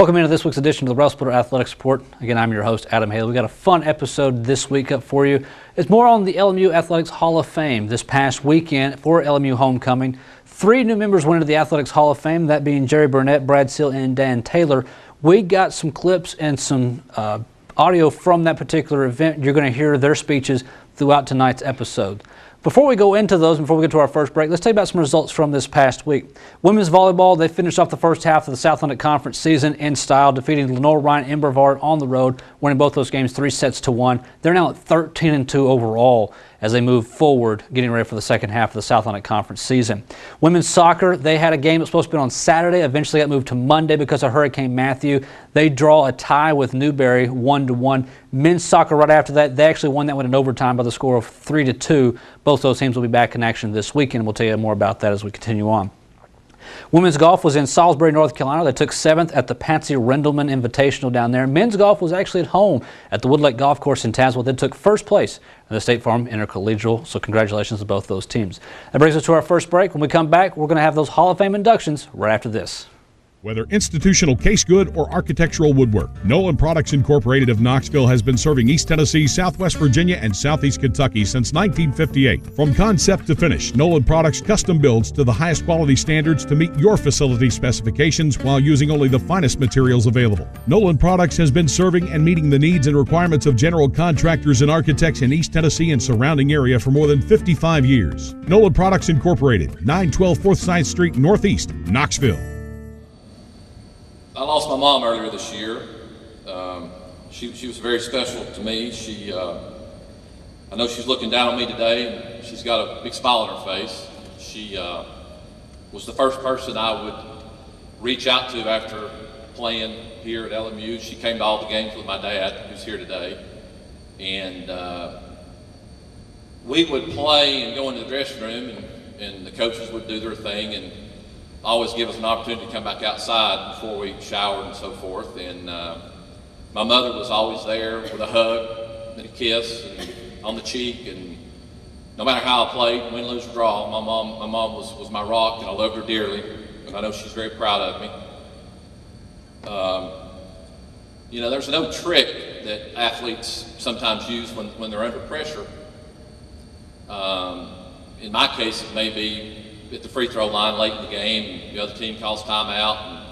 Welcome into this week's edition of the Railsplitter Athletics Report. Again, I'm your host, Adam Haley. We've got a fun episode this week up for you. It's more on the LMU Athletics Hall of Fame this past weekend for LMU homecoming. 3 new members went into the Athletics Hall of Fame, that being Jerry Burnett, Brad Seal, and Dan Taylor. We got some clips and some audio from that particular event. You're going to hear their speeches throughout tonight's episode. Before we go into those, before we get to our first break, let's tell you about some results from this past week. Women's volleyball, they finished off the first half of the Southland Conference season in style, defeating Lenore Ryan and Brevard on the road, winning both those games 3-1. They're now at 13-2 overall as they move forward, getting ready for the second half of the Southland Conference season. Women's soccer, they had a game that was supposed to be on Saturday, eventually got moved to Monday because of Hurricane Matthew. They draw a tie with Newberry 1-1. Men's soccer right after that, they actually won that one in overtime by the score of 3-2. Both those teams will be back in action this weekend. We'll tell you more about that as we continue on. Women's golf was in Salisbury, North Carolina. They took 7th at the Patsy Rendleman Invitational down there. Men's golf was actually at home at the Woodlake Golf Course in Tazewell. They took first place in the State Farm Intercollegial, so congratulations to both those teams. That brings us to our first break. When we come back, we're going to have those Hall of Fame inductions right after this. Whether institutional case good or architectural woodwork, Nolan Products Incorporated of Knoxville has been serving East Tennessee, Southwest Virginia, and Southeast Kentucky since 1958. From concept to finish, Nolan Products custom builds to the highest quality standards to meet your facility specifications while using only the finest materials available. Nolan Products has been serving and meeting the needs and requirements of general contractors and architects in East Tennessee and surrounding area for more than 55 years. Nolan Products Incorporated, 912 Forsyth Street Northeast, Knoxville. I lost my mom earlier this year. She was very special to me. I know she's looking down on me today. She's got a big smile on her face. She was the first person I would reach out to after playing here at LMU. She came to all the games with my dad, who's here today. And we would play and go into the dressing room, and the coaches would do their thing and always give us an opportunity to come back outside before we showered and so forth. And my mother was always there with a hug and a kiss and on the cheek. And no matter how I played, win, lose, or draw, my mom was my rock, and I loved her dearly. And I know she's very proud of me. You know, there's no trick that athletes sometimes use when they're under pressure. In my case, it may be at the free throw line late in the game, and the other team calls timeout and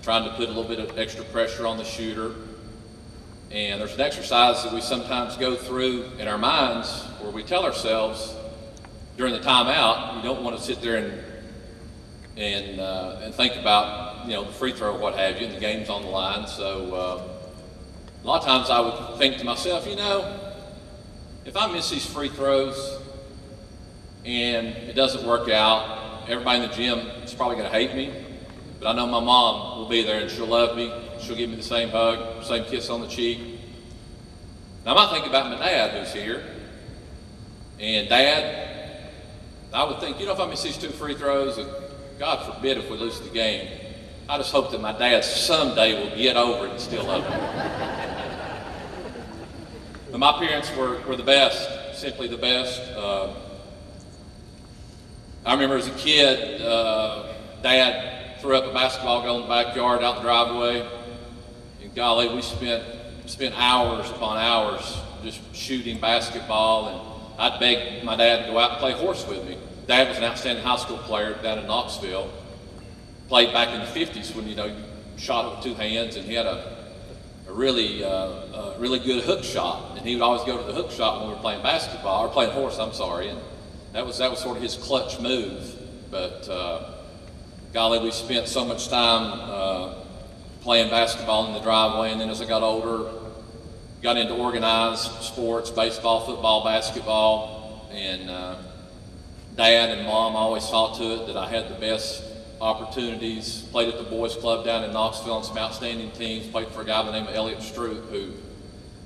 trying to put a little bit of extra pressure on the shooter. And there's an exercise that we sometimes go through in our minds where we tell ourselves during the timeout, you don't want to sit there and think about, you know, the free throw or what have you, and the game's on the line. So a lot of times I would think to myself, you know, if I miss these free throws and it doesn't work out, everybody in the gym is probably going to hate me, but I know my mom will be there and she'll love me. She'll give me the same hug, same kiss on the cheek. Now I might think about my dad who's here, and Dad, I would think, you know, if I miss these 2 free throws, and God forbid if we lose the game, I just hope that my dad someday will get over it and still love me. But my parents were the best, simply the best. I remember as a kid, Dad threw up a basketball goal in the backyard out the driveway, and golly, we spent hours upon hours just shooting basketball, and I'd beg my dad to go out and play horse with me. Dad was an outstanding high school player down in Knoxville, played back in the 50s when, you know, you shot it with 2 hands, and he had a really good hook shot, and he would always go to the hook shot when we were playing basketball, or playing horse, I'm sorry, and that was sort of his clutch move. But golly, we spent so much time playing basketball in the driveway, and then as I got older, got into organized sports, baseball, football, basketball, and Dad and Mom always saw to it that I had the best opportunities. Played at the boys club down in Knoxville on some outstanding teams, played for a guy by the name of Elliot Stroop, who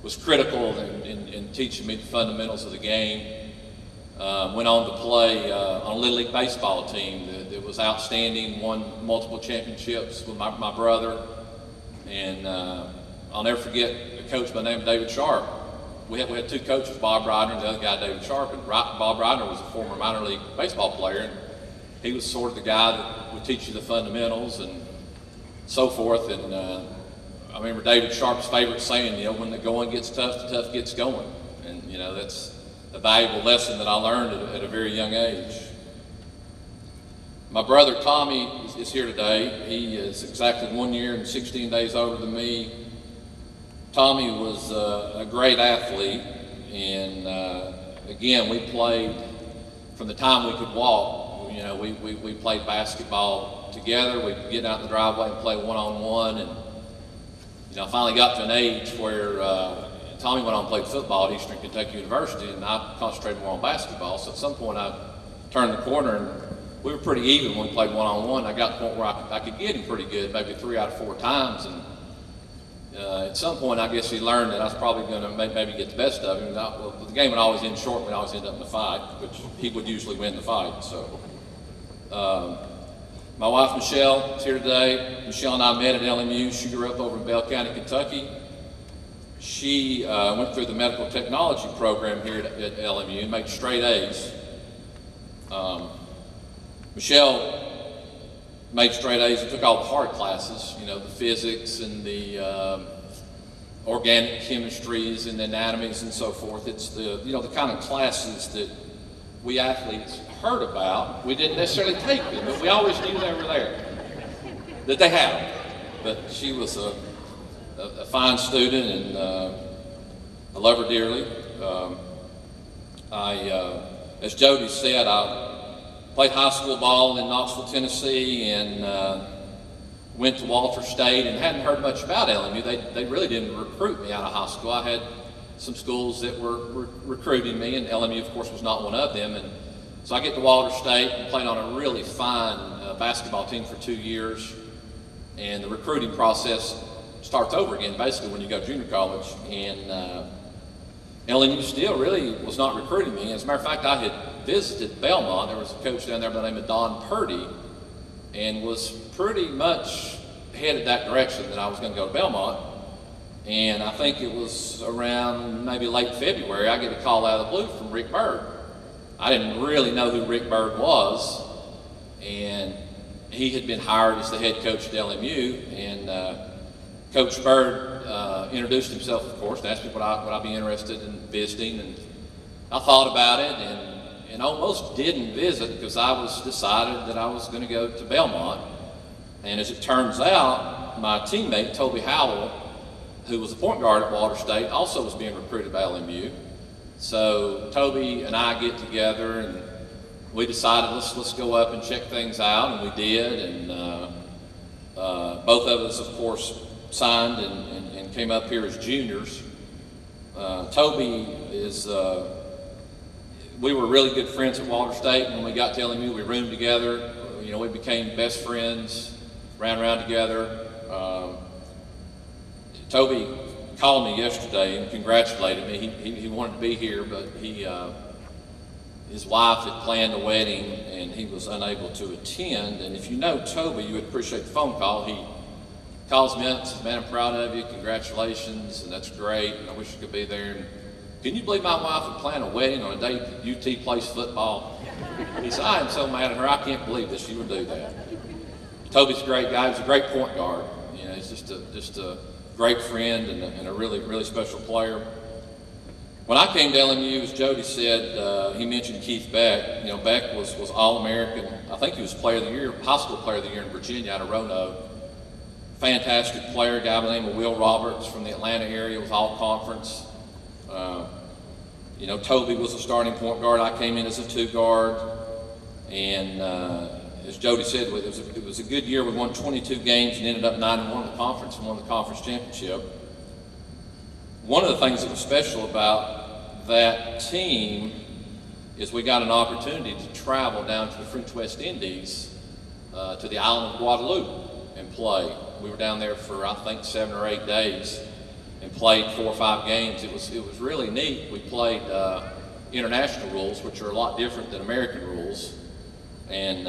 was critical in teaching me the fundamentals of the game. Went on to play on a Little League baseball team that was outstanding, won multiple championships with my brother. And I'll never forget a coach by the name of David Sharp. We had 2 coaches, Bob Ryder and the other guy, David Sharp. And Bob Ryder was a former minor league baseball player, and he was sort of the guy that would teach you the fundamentals and so forth. And I remember David Sharp's favorite saying, you know, when the going gets tough, the tough gets going. And, you know, that's a valuable lesson that I learned at a very young age. My brother Tommy is here today. He is exactly 1 year and 16 days older than me. Tommy was a great athlete, and again, we played from the time we could walk. You know, we played basketball together. We'd get out in the driveway and play one-on-one, and you know, I finally got to an age where Tommy went on and played football at Eastern Kentucky University, and I concentrated more on basketball. So at some point, I turned the corner, and we were pretty even when we played one-on-one. I got to the point where I could get him pretty good, maybe 3 out of 4 times, and at some point, I guess he learned that I was probably going to maybe get the best of him. Well, the game would always end short, we'd always end up in a fight, which he would usually win the fight. So, my wife Michelle is here today. Michelle and I met at LMU. She grew up over in Bell County, Kentucky. She went through the medical technology program here at LMU and made straight A's. Michelle made straight A's and took all the hard classes, you know, the physics and the organic chemistries and the anatomies and so forth. It's the, you know, the kind of classes that we athletes heard about. We didn't necessarily take them, but we always knew they were there, that they had them. But she was a fine student, and I love her dearly. As Jody said, I played high school ball in Knoxville, Tennessee, and went to Walter State and hadn't heard much about LMU. They really didn't recruit me out of high school. I had some schools that were recruiting me, and LMU, of course, was not one of them. And so I get to Walter State and played on a really fine basketball team for 2 years. And the recruiting process starts over again, basically, when you go to junior college. And LMU still really was not recruiting me. As a matter of fact, I had visited Belmont. There was a coach down there by the name of Don Purdy, and was pretty much headed that direction, that I was going to go to Belmont. And I think it was around maybe late February, I get a call out of the blue from Rick Bird. I didn't really know who Rick Bird was, and he had been hired as the head coach at LMU. And Coach Bird introduced himself, of course, and asked me would I be interested in visiting. And I thought about it, and almost didn't visit, because I was decided that I was going to go to Belmont. And as it turns out, my teammate, Toby Howell, who was a point guard at Walter State, also was being recruited by LMU. So Toby and I get together, and we decided let's go up and check things out, and we did. And both of us, of course, signed and came up here as juniors. Toby is, we were really good friends at Walter State. When we got to LMU, we roomed together. You know, we became best friends, ran around together. Toby called me yesterday and congratulated me. He wanted to be here, but his wife had planned a wedding and he was unable to attend. And if you know Toby, you would appreciate the phone call. He calls me up and says, "Man, I'm proud of you, congratulations, and that's great, and I wish you could be there. And can you believe my wife would plan a wedding on a day that UT plays football?" He said, "I am so mad at her, I can't believe that she would do that." Toby's a great guy. He's a great point guard. You know, he's just a great friend and a really, really special player. When I came to LMU, as Jody said, he mentioned Keith Beck. You know, Beck was All-American. I think he was Player of the Year, High School Player of the Year in Virginia out of Roanoke. Fantastic player, a guy by the name of Will Roberts from the Atlanta area, was All-Conference. You know, Toby was a starting point guard. I came in as a 2 guard. And as Jody said, it was a good year. We won 22 games and ended up 9-1 in the conference and won the conference championship. One of the things that was special about that team is we got an opportunity to travel down to the French West Indies, to the island of Guadeloupe, and play. We were down there for, I think, 7 or 8 days and played 4 or 5 games. It was really neat. We played international rules, which are a lot different than American rules. And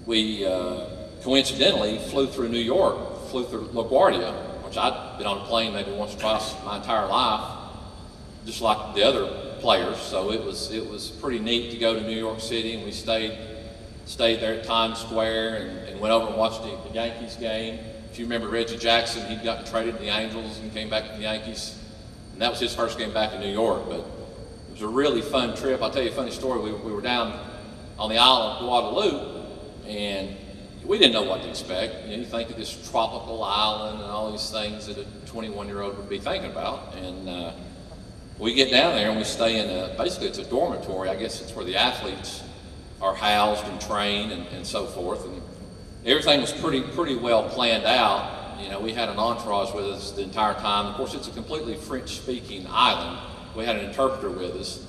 we coincidentally flew through New York, flew through LaGuardia, which I'd been on a plane maybe once or twice my entire life, just like the other players. So it was pretty neat to go to New York City, and we stayed there at Times Square and went over and watched the Yankees game. If if you remember Reggie Jackson, he'd gotten traded to the Angels and came back to the Yankees. And that was his first game back in New York. But it was a really fun trip. I'll tell you a funny story. We were down on the island of Guadalupe, and we didn't know what to expect. You think of this tropical island and all these things that a 21-year-old would be thinking about. And we get down there and we stay in basically it's a dormitory. I guess it's where the athletes are housed and trained and so forth. And everything was pretty well planned out. We had an entourage with us the entire time. Of course, it's a completely French-speaking island. We had an interpreter with us.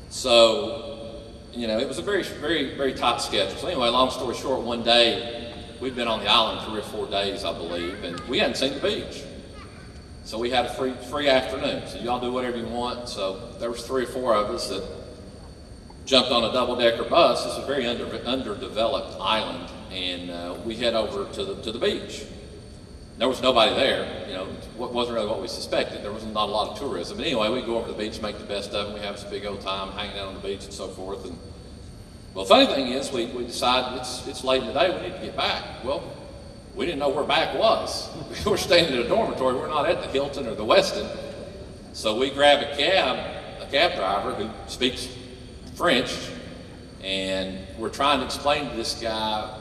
So, it was a very tight schedule. So anyway, long story short, one day, we'd been on the island 3 or 4 days, I believe, and we hadn't seen the beach. So we had a free afternoon. So y'all do whatever you want. So there was 3 or 4 of us that jumped on a double-decker bus. It's a very underdeveloped island, and we head over to the beach. There was nobody there. It wasn't really what we suspected. There was not a lot of tourism. But anyway, we go over to the beach, make the best of it. We have this big old time hanging out on the beach and so forth. And well, the funny thing is, we decided it's late in the day. We need to get back. Well, we didn't know where back was. We were staying in a dormitory. We're not at the Hilton or the Westin. So we grab a cab driver who speaks French, and we're trying to explain to this guy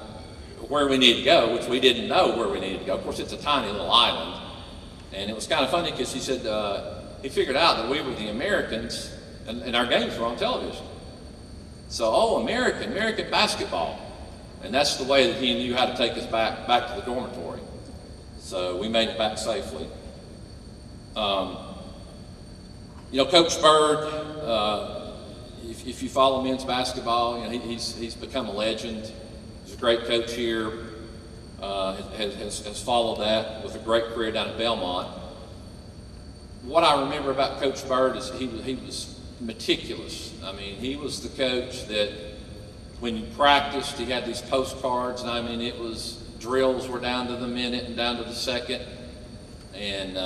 where we need to go, which we didn't know where we needed to go. Of course, it's a tiny little island. And it was kind of funny because he said he figured out that we were the Americans, and our games were on television. So, American basketball. And that's the way that he knew how to take us back to the dormitory. So we made it back safely. Coach Bird, if you follow men's basketball, he's become a legend. He's a great coach here. Has followed that with a great career down at Belmont. What I remember about Coach Bird is he was meticulous. I mean, he was the coach that when you practiced, he had these postcards, and I mean, it was drills were down to the minute and down to the second. And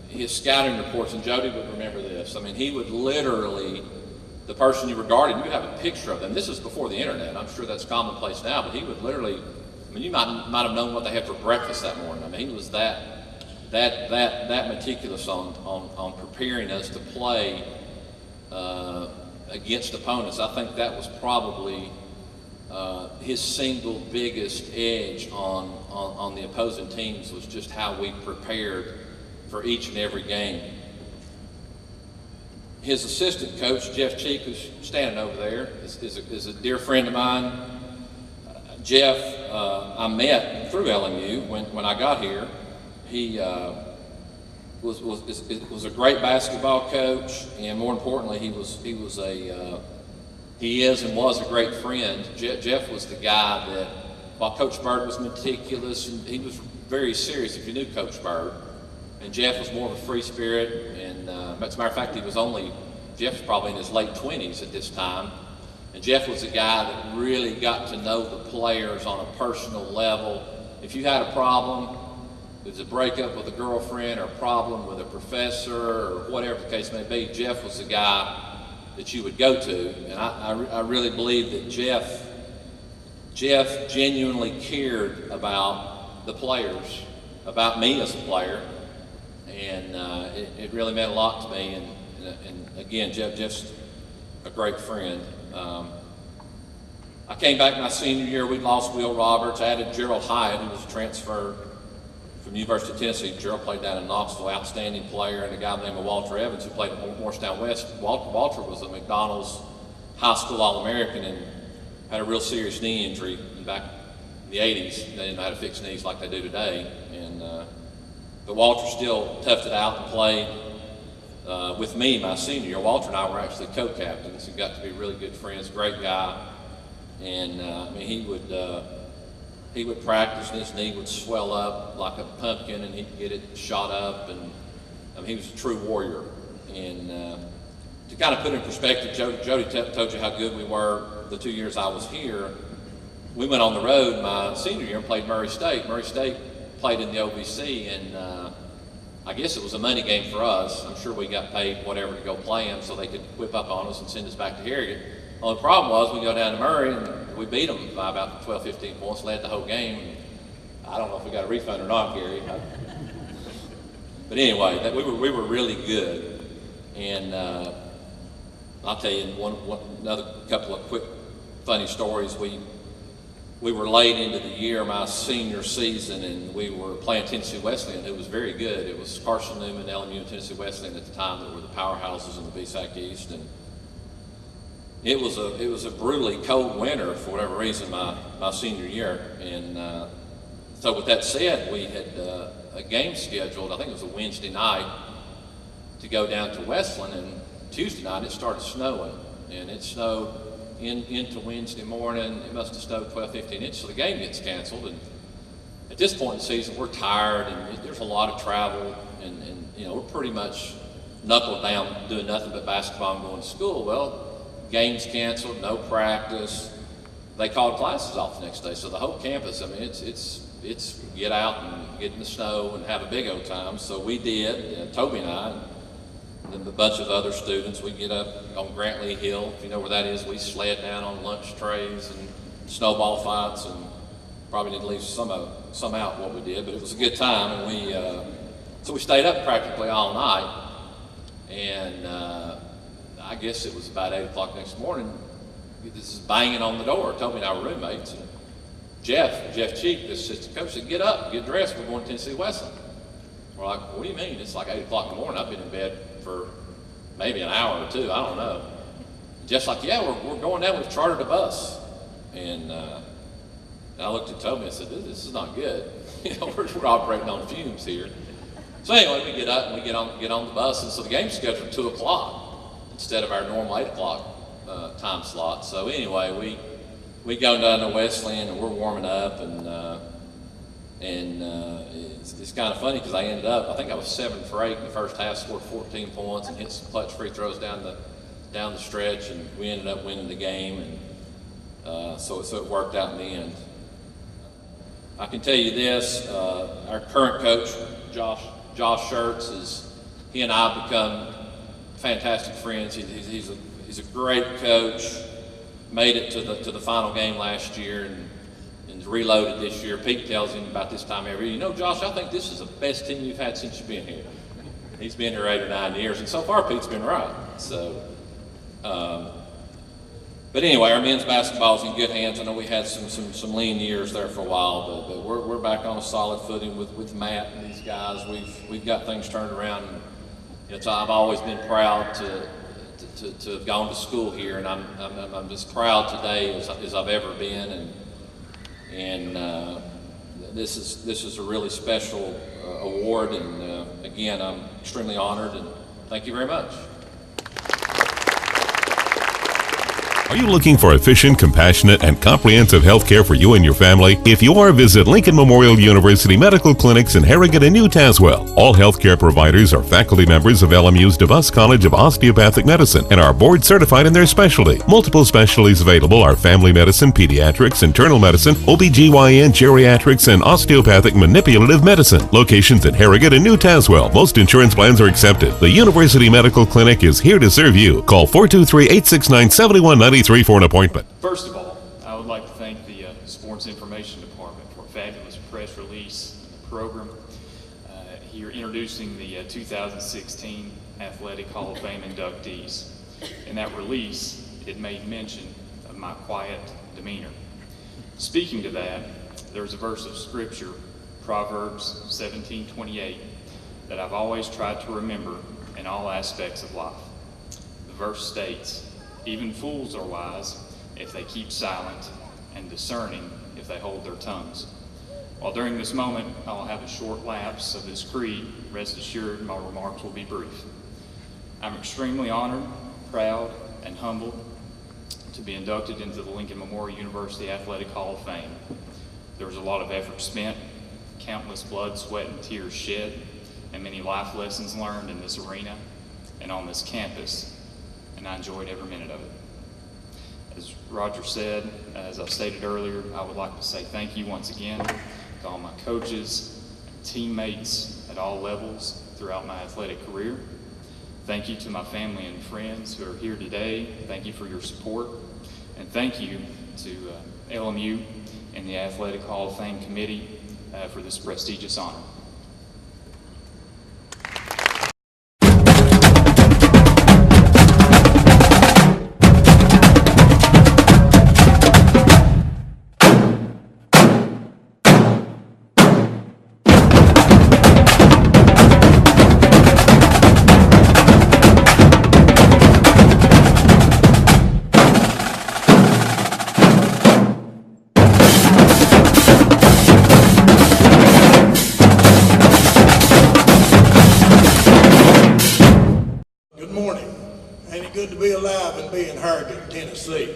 his scouting reports, and Jody would remember this. I mean, he would literally, the person you regarded, you have a picture of them. This is before the internet. I'm sure that's commonplace now, but he would literally, you might have known what they had for breakfast that morning. I mean, he was that meticulous on preparing us to play against opponents. I think that was probably his single biggest edge on the opposing teams, was just how we prepared for each and every game. His assistant coach, Jeff Cheek, who's standing over there, is a dear friend of mine. Jeff, I met through LMU when I got here. He was a great basketball coach, and more importantly, he is and was a great friend. Jeff was the guy that, while Coach Bird was meticulous, and he was very serious if you knew Coach Bird, and Jeff was more of a free spirit. And as a matter of fact, Jeff was probably in his late 20s at this time. And Jeff was a guy that really got to know the players on a personal level. If you had a problem, it was a breakup with a girlfriend or a problem with a professor or whatever the case may be, Jeff was the guy that you would go to. And I really believe that Jeff genuinely cared about the players, about me as a player. And it really meant a lot to me. And again, Jeff's a great friend. I came back my senior year. We'd lost Will Roberts, added Gerald Hyatt, who was transferred from the University of Tennessee. Gerald played down in Knoxville, outstanding player, and a guy named Walter Evans, who played at Morristown West. Walter was a McDonald's high school All-American and had a real serious knee injury back in the 80s. They didn't know how to fix knees like they do today. But Walter still toughed it out and played with me my senior year. Walter and I were actually co-captains and got to be really good friends. Great guy. And he would practice and his knee would swell up like a pumpkin, and he'd get it shot up. And he was a true warrior. And to kind of put in perspective, Jody told you how good we were the 2 years I was here. We went on the road my senior year and played Murray State. Murray State played in the OVC, and I guess it was a money game for us. I'm sure we got paid whatever to go play them so they could whip up on us and send us back to Harrogate. Only problem was we go down to Murray and we beat them by about 12, 15 points, led the whole game. I don't know if we got a refund or not, Gary. But anyway, we were really good. And I'll tell you another couple of quick funny stories. We were late into the year, my senior season, and we were playing Tennessee Wesleyan, who was very good. It was Carson Newman, LMU, and Tennessee Wesleyan at the time that were the powerhouses in the BSAC East. And it was a brutally cold winter for whatever reason my senior year. And so with that said, we had a game scheduled, I think it was a Wednesday night, to go down to Westland, and Tuesday night it started snowing, and it snowed into Wednesday morning. It must have snowed 12, 15 inches, so the game gets canceled. And at this point in the season, we're tired, and there's a lot of travel, and you know, we're pretty much knuckled down doing nothing but basketball and going to school. Well, game's canceled, no practice. They called classes off the next day, so the whole campus, I mean, it's get out and get in the snow and have a big old time. So we did, Toby and I, and a bunch of other students. We get up on Grantley Hill, if you know where that is. We sled down on lunch trays and snowball fights, and probably didn't leave some out what we did, but it was a good time. And so we stayed up practically all night, and I guess it was about 8 o'clock next morning. This is banging on the door. Toby and I were roommates, and Jeff Cheek, the assistant coach, said, "Get up, get dressed, we're going to Tennessee Wesleyan." We're like, "What do you mean? It's like 8 o'clock in the morning. I've been in bed for maybe an hour or two, I don't know." Jeff's like, "Yeah, we're going down, we've chartered a bus." And I looked at Toby and said, this is not good. You know, we're operating on fumes here. So anyway, we get up and we get on the bus, and so the game's scheduled 2 o'clock instead of our normal 8 o'clock time slot. So anyway, we go down to Wesleyan, and we're warming up, and it's kind of funny because I ended up, I think I was 7 for 8 in the first half, scored 14 points and hit some clutch free throws down the stretch, and we ended up winning the game, and so it worked out in the end. I can tell you this, our current coach, Josh Schertz, he and I have become fantastic friends. He's a great coach. Made it to the final game last year, and reloaded this year. Pete tells him about this time every year, "You know, Josh, I think this is the best team you've had since you've been here." He's been here 8 or 9 years, and so far Pete's been right. So, but anyway, our men's basketball is in good hands. I know we had some lean years there for a while, but we're back on a solid footing with Matt and these guys. We've got things turned around. And so I've always been proud to have gone to school here, and I'm as proud today as I've ever been, and this is a really special award, and again, I'm extremely honored, and thank you very much. Are you looking for efficient, compassionate, and comprehensive health care for you and your family? If you are, visit Lincoln Memorial University Medical Clinics in Harrogate and New Tazewell. All healthcare providers are faculty members of LMU's DeVos College of Osteopathic Medicine and are board certified in their specialty. Multiple specialties available are family medicine, pediatrics, internal medicine, OBGYN, geriatrics, and osteopathic manipulative medicine. Locations at Harrogate and New Tazewell. Most insurance plans are accepted. The University Medical Clinic is here to serve you. Call 423-869-7193 for an appointment. First of all, I would like to thank the Sports Information Department for a fabulous press release program here introducing the 2016 Athletic Hall of Fame inductees. In that release, it made mention of my quiet demeanor. Speaking to that, there's a verse of scripture, Proverbs 17:28, that I've always tried to remember in all aspects of life. The verse states, "Even fools are wise if they keep silent, and discerning if they hold their tongues." While during this moment I'll have a short lapse of this creed, rest assured my remarks will be brief. I'm extremely honored, proud, and humbled to be inducted into the Lincoln Memorial University Athletic Hall of Fame. There was a lot of effort spent, countless blood, sweat, and tears shed, and many life lessons learned in this arena and on this campus, and I enjoyed every minute of it. As Roger said, as I stated earlier, I would like to say thank you once again to all my coaches and teammates at all levels throughout my athletic career. Thank you to my family and friends who are here today. Thank you for your support. And thank you to LMU and the Athletic Hall of Fame Committee for this prestigious honor. Good morning. Ain't it good to be alive and be in Harrogate, Tennessee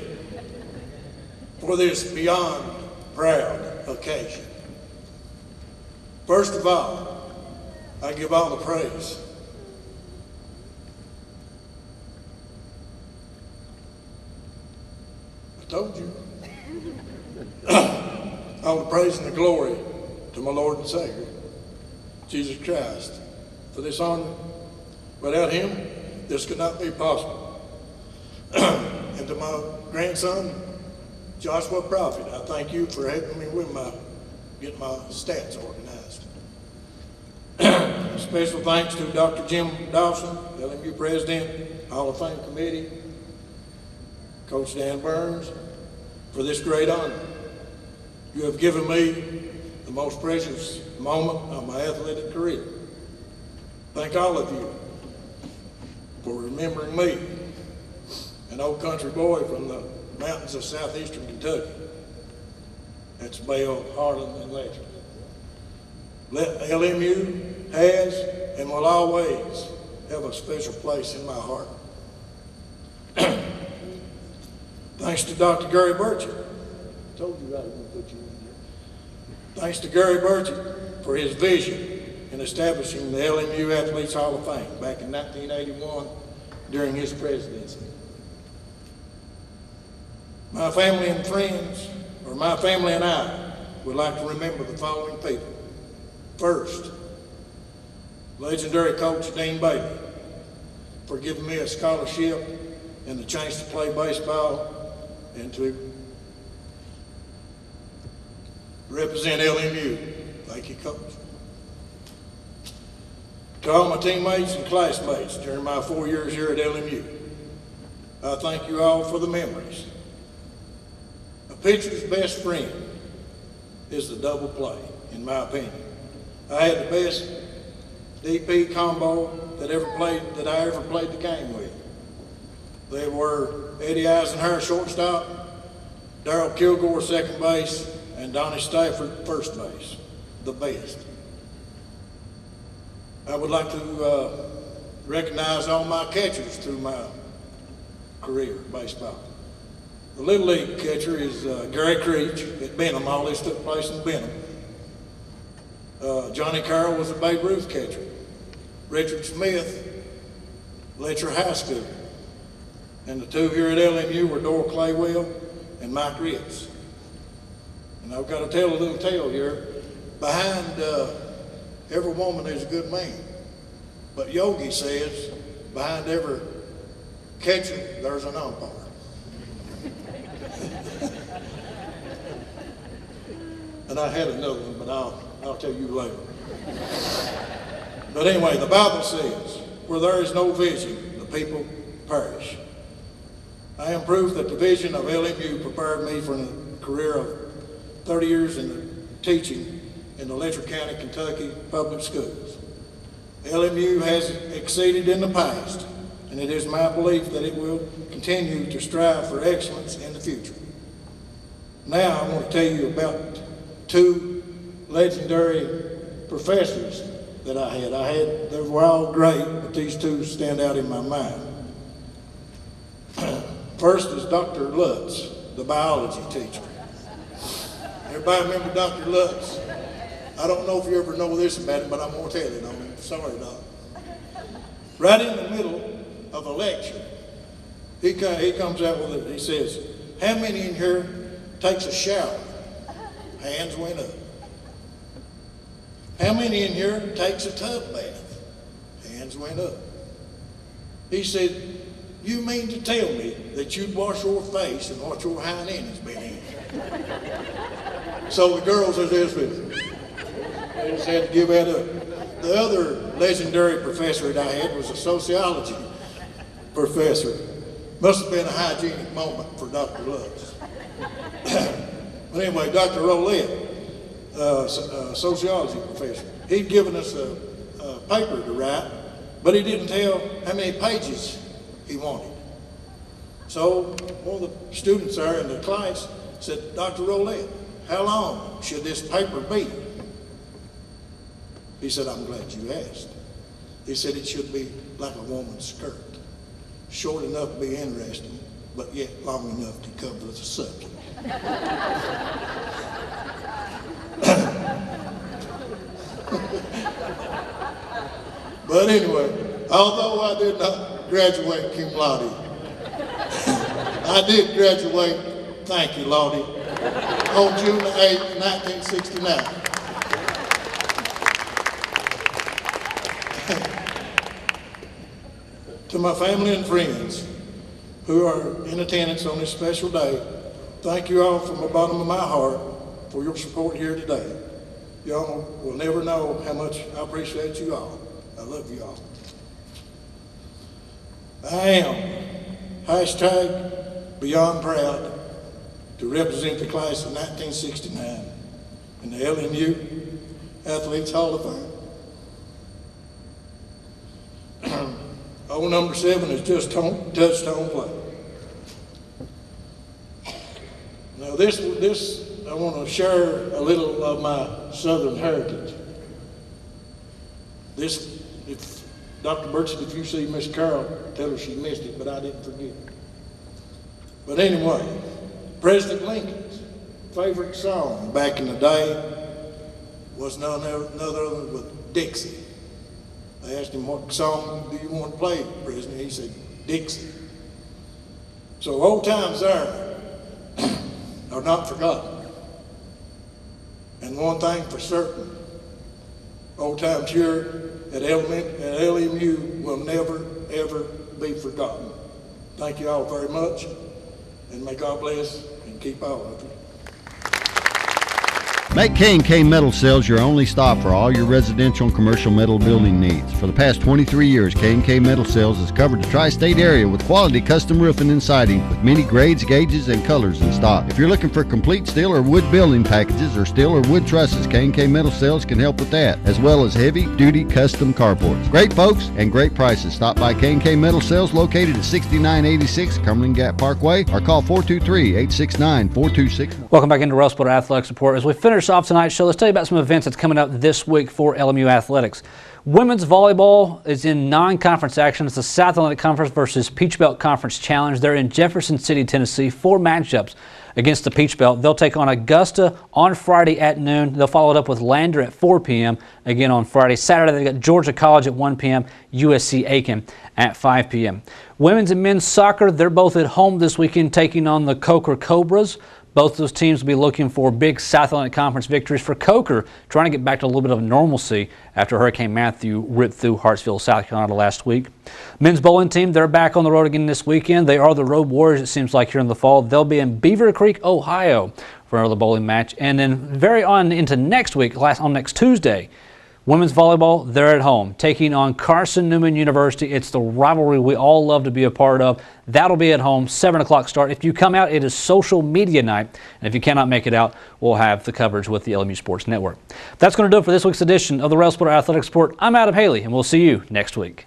for this beyond proud occasion? First of all, I give all the praise I told you. All the praise and the glory to my Lord and Savior, Jesus Christ, for this honor. Without him, this could not be possible. And to my grandson, Joshua Prophet, I thank you for helping me with getting my stats organized. Special thanks to Dr. Jim Dawson, LMU President, Hall of Fame Committee, Coach Dan Burns, for this great honor. You have given me the most precious moment of my athletic career. Thank all of you for remembering me, an old country boy from the mountains of southeastern Kentucky. That's Bell, Harlan, and Letcher. LMU has and will always have a special place in my heart. Thanks to Dr. Gary Burchett. I told you I was going to put you in there. Thanks to Gary Burchett for his vision in establishing the LMU Athletes Hall of Fame back in 1981 during his presidency. My family and friends, or my family and I, would like to remember the following people. First, legendary coach Dean Bailey for giving me a scholarship and the chance to play baseball and to represent LMU. Thank you, Coach. To all my teammates and classmates during my 4 years here at LMU, I thank you all for the memories. A pitcher's best friend is the double play, in my opinion. I had the best DP combo that I ever played the game with. They were Eddie Eisenhower, shortstop, Darrell Kilgore, second base, and Donnie Stafford, first base, the best. I would like to recognize all my catchers through my career in baseball. The Little League catcher is Gary Creech at Benham. All this took place in Benham. Johnny Carroll was a Babe Ruth catcher. Richard Smith, Letcher High School. And the two here at LMU were Dora Claywell and Mike Ritz. And I've got to tell a little tale here. Behind every woman is a good man. But Yogi says, behind every catcher, there's an umpire. And I had another one, but I'll tell you later. But anyway, the Bible says, where there is no vision, the people perish. I am proof that the vision of LMU prepared me for a career of 30 years in teaching in the Letcher County, Kentucky public schools. LMU has exceeded in the past, and it is my belief that it will continue to strive for excellence in the future. Now I want to tell you about two legendary professors that I had. They were all great, but these two stand out in my mind. First is Dr. Lutz, the biology teacher. Everybody remember Dr. Lutz? I don't know if you ever know this about him, but I'm going to tell you, I'm sorry, Doc. Right in the middle of a lecture, he comes out with it. He says, how many in here takes a shower? Hands went up. How many in here takes a tub bath? Hands went up. He said, you mean to tell me that you'd wash your face and what your hind end has been in? So the girls are this with They just had to give that up. The other legendary professor that I had was a sociology professor. Must have been a hygienic moment for Dr. Lutz. But anyway, Dr. Rolette, sociology professor, he'd given us a paper to write, but he didn't tell how many pages he wanted. So one of the students there in the class said, Dr. Rolette, how long should this paper be? He said, I'm glad you asked. He said it should be like a woman's skirt, short enough to be interesting, but yet long enough to cover the subject. But anyway, although I did not graduate cum laude, I did graduate, thank you, Lottie, on June 8, 1969. To my family and friends who are in attendance on this special day, thank you all from the bottom of my heart for your support here today. Y'all will never know how much I appreciate you all. I love you all. I am #beyond proud to represent the class of 1969 in the LMU Athletes Hall of Fame. Hole number 7 is just touchstone play. Now this I want to share a little of my Southern heritage. If Dr. Burchett, if you see Miss Carol, tell her she missed it, but I didn't forget. But anyway, President Lincoln's favorite song back in the day was none other than Dixie. They asked him, what song do you want to play, President? He said, Dixie. So old times there are not forgotten. And one thing for certain, old times here at LMU will never, ever be forgotten. Thank you all very much, and may God bless and keep all of you. Make K&K Metal Sales your only stop for all your residential and commercial metal building needs. For the past 23 years, K&K Metal Sales has covered the tri-state area with quality custom roofing and siding with many grades, gauges, and colors in stock. If you're looking for complete steel or wood building packages or steel or wood trusses, K&K Metal Sales can help with that, as well as heavy-duty custom carports. Great folks and great prices. Stop by K&K Metal Sales located at 6986 Cumberland Gap Parkway or call 423-869-4261. Welcome back into Railsplitter Athletics Report. As we finish off tonight's show, let's tell you about some events that's coming up this week for LMU Athletics. Women's volleyball is in non-conference action. It's the South Atlantic Conference versus Peach Belt Conference Challenge. They're in Jefferson City, Tennessee. 4 matchups against the Peach Belt. They'll take on Augusta on Friday at noon. They'll follow it up with Lander at 4 p.m. again on Friday. Saturday, they've got Georgia College at 1 p.m., USC Aiken at 5 p.m. Women's and men's soccer, they're both at home this weekend taking on the Coker Cobras. Both those teams will be looking for big South Atlantic Conference victories. For Coker, trying to get back to a little bit of normalcy after Hurricane Matthew ripped through Hartsville, South Carolina last week. Men's bowling team, they're back on the road again this weekend. They are the Road Warriors, it seems like, here in the fall. They'll be in Beaver Creek, Ohio for another bowling match. And then very on into next week, on next Tuesday, women's volleyball, they're at home, taking on Carson-Newman University. It's the rivalry we all love to be a part of. That'll be at home, 7 o'clock start. If you come out, it is social media night. And if you cannot make it out, we'll have the coverage with the LMU Sports Network. That's going to do it for this week's edition of the Railsplitter Athletics Report. I'm Adam Haley, and we'll see you next week.